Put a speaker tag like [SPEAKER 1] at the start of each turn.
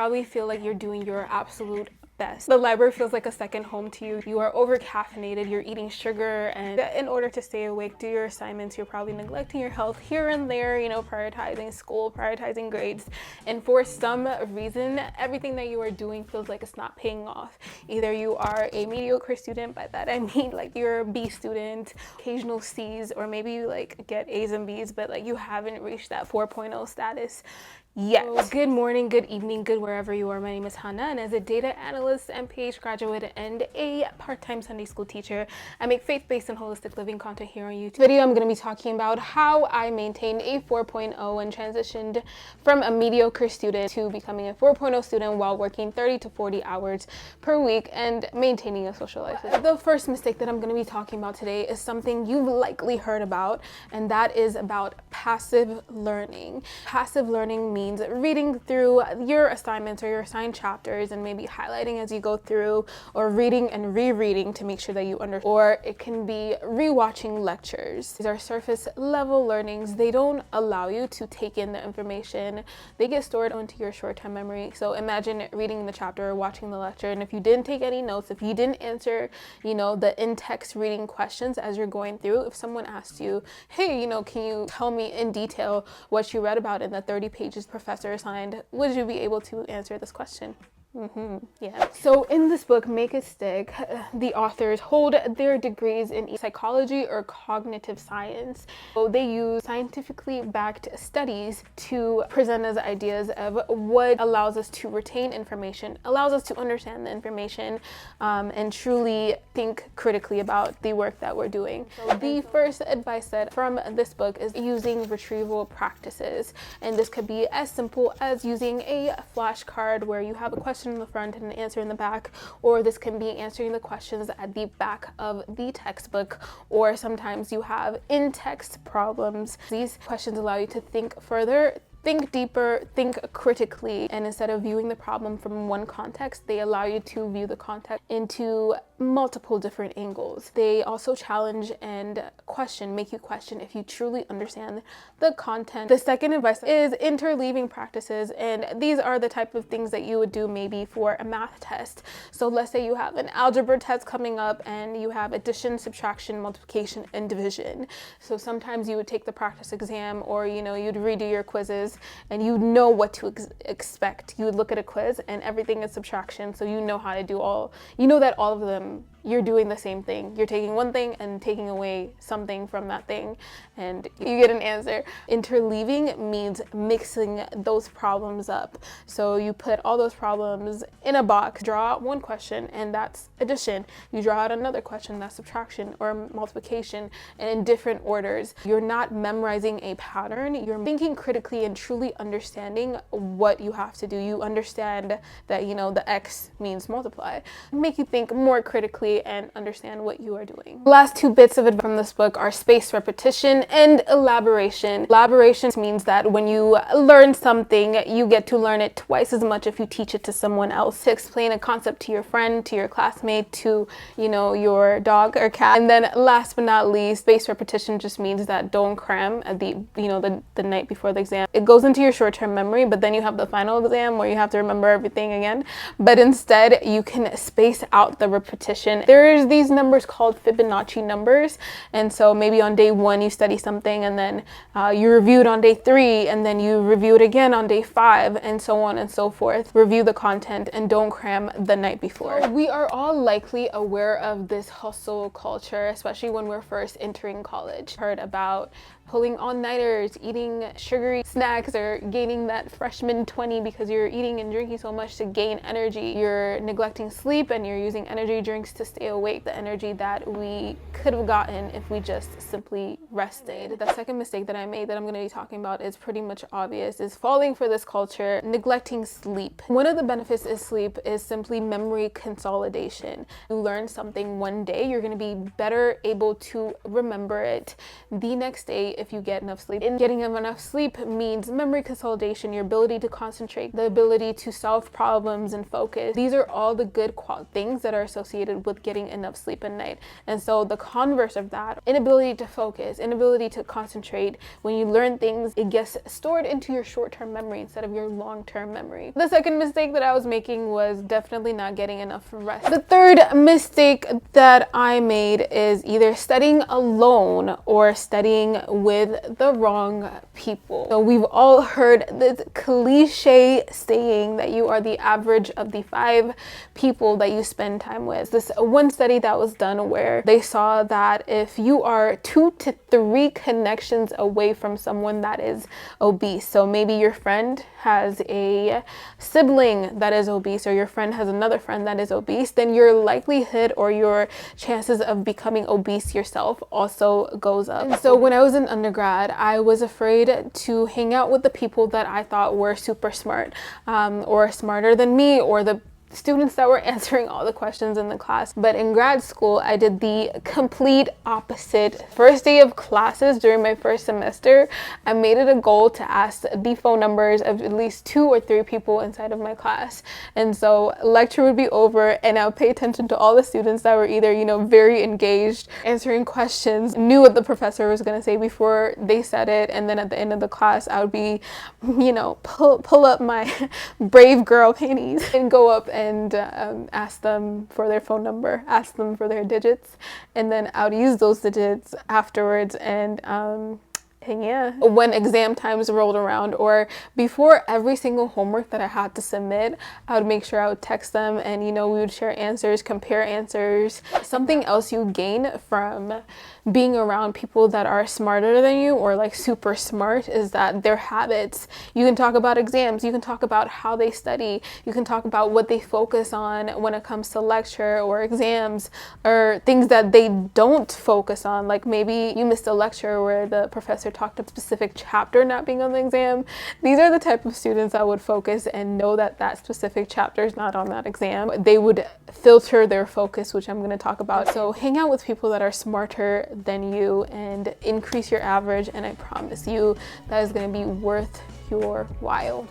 [SPEAKER 1] probably feel like you're doing your absolute best. The library feels like a second home to you. You are over caffeinated, you're eating sugar, and in order to stay awake, do your assignments, you're probably neglecting your health here and there, you know, prioritizing school, prioritizing grades. And for some reason, everything that you are doing feels like it's not paying off. Either you are a mediocre student, by that I mean like you're a B student, occasional C's, or maybe you like get A's and B's, but like you haven't reached that 4.0 status yet. So, good morning, good evening, good wherever you are. My name is Hannah, and as a data analyst, MPH graduate, and a part-time Sunday school teacher, I make faith-based and holistic living content here on YouTube. Video, I'm going to be talking about how I maintained a 4.0 and transitioned from a mediocre student to becoming a 4.0 student while working 30 to 40 hours per week and maintaining a social life. The first mistake that I'm going to be talking about today is something you've likely heard about, and that is about passive learning. Passive learning means reading through your assignments or your assigned chapters and maybe highlighting as you go through, or reading and rereading to make sure that you understand. Or it can be rewatching lectures. These are surface level learnings. They don't allow you to take in the information. They get stored onto your short-term memory. So imagine reading the chapter or watching the lecture, and if you didn't take any notes, if you didn't answer, you know, the in-text reading questions as you're going through, if someone asked you, hey, you know, can you tell me in detail what you read about in the 30 pages professor assigned, would you be able to answer this question? Yeah. So in this book, Make It Stick, the authors hold their degrees in psychology or cognitive science. So they use scientifically backed studies to present us ideas of what allows us to retain information, allows us to understand the information, and truly think critically about the work that we're doing. So the first advice set from this book is using retrieval practices. And this could be as simple as using a flashcard where you have a question in the front and an answer in the back, or this can be answering the questions at the back of the textbook, or sometimes you have in-text problems. These questions allow you to think further, think deeper, think critically, and instead of viewing the problem from one context, they allow you to view the context into multiple different angles. They also challenge and question, make you question if you truly understand the content. The second advice is interleaving practices, and these are the type of things that you would do maybe for a math test. So let's say you have an algebra test coming up and you have addition, subtraction, multiplication, and division. So sometimes you would take the practice exam, or you know, you'd redo your quizzes and you know what to expect. You would look at a quiz and everything is subtraction, so you know how to do you know that all of them, you're doing the same thing. You're taking one thing and taking away something from that thing, and you get an answer. Interleaving means mixing those problems up. So you put all those problems in a box, draw out one question, and that's addition. You draw out another question, that's subtraction or multiplication, and in different orders. You're not memorizing a pattern. You're thinking critically and truly understanding what you have to do. You understand that, you know, the X means multiply. Make you think more critically and understand what you are doing. The last two bits of advice from this book are spaced repetition and elaboration. Elaboration means that when you learn something, you get to learn it twice as much if you teach it to someone else. To explain a concept to your friend, to your classmate, to, you know, your dog or cat. And then last but not least, spaced repetition just means that don't cram at the night before the exam. It goes into your short-term memory, but then you have the final exam where you have to remember everything again. But instead, you can space out the repetition. There's these numbers called Fibonacci numbers, and so maybe on day 1 you study something, and then you review it on day 3, and then you review it again on day 5, and so on and so forth. Review the content and don't cram the night before. We are all likely aware of this hustle culture, especially when we're first entering college. Heard about pulling all-nighters, eating sugary snacks, or gaining that freshman 20 because you're eating and drinking so much to gain energy. You're neglecting sleep and you're using energy drinks to stay awake, the energy that we could have gotten if we just simply rested. The second mistake that I made that I'm going to be talking about is pretty much obvious, is falling for this culture, neglecting sleep. One of the benefits of sleep is simply memory consolidation. You learn something one day, you're going to be better able to remember it the next day if you get enough sleep. And getting enough sleep means memory consolidation, your ability to concentrate, the ability to solve problems and focus. These are all the good things that are associated with getting enough sleep at night. And so the converse of that, inability to focus, inability to concentrate, when you learn things, it gets stored into your short-term memory instead of your long-term memory. The second mistake that I was making was definitely not getting enough rest. The third mistake that I made is either studying alone or studying with the wrong people. So we've all heard this cliche saying that you are the average of the 5 people that you spend time with. This one study that was done where they saw that if you are 2 to 3 connections away from someone that is obese, so maybe your friend has a sibling that is obese, or your friend has another friend that is obese, then your likelihood or your chances of becoming obese yourself also goes up. And so when I was in undergrad, I was afraid to hang out with the people that I thought were super smart, or smarter than me, or the students that were answering all the questions in the class. But in grad school, I did the complete opposite. First day of classes during my first semester, I made it a goal to ask the phone numbers of at least 2 or 3 people inside of my class. And so lecture would be over and I would pay attention to all the students that were either, you know, very engaged, answering questions, knew what the professor was going to say before they said it. And then at the end of the class, I would be, you know, pull up my brave girl panties and go up and ask them for their phone number, ask them for their digits, and then I would use those digits afterwards. And yeah, when exam times rolled around or before every single homework that I had to submit, I would make sure I would text them, and you know, we would share answers, compare answers. Something else you gain from being around people that are smarter than you or like super smart is that their habits. You can talk about exams, you can talk about how they study, you can talk about what they focus on when it comes to lecture or exams, or things that they don't focus on. Like maybe you missed a lecture where the professor talked a specific chapter not being on the exam. These are the type of students that would focus and know that that specific chapter is not on that exam. They would filter their focus, which I'm going to talk about. So hang out with people that are smarter than you and increase your average, and I promise you that is going to be worth your while.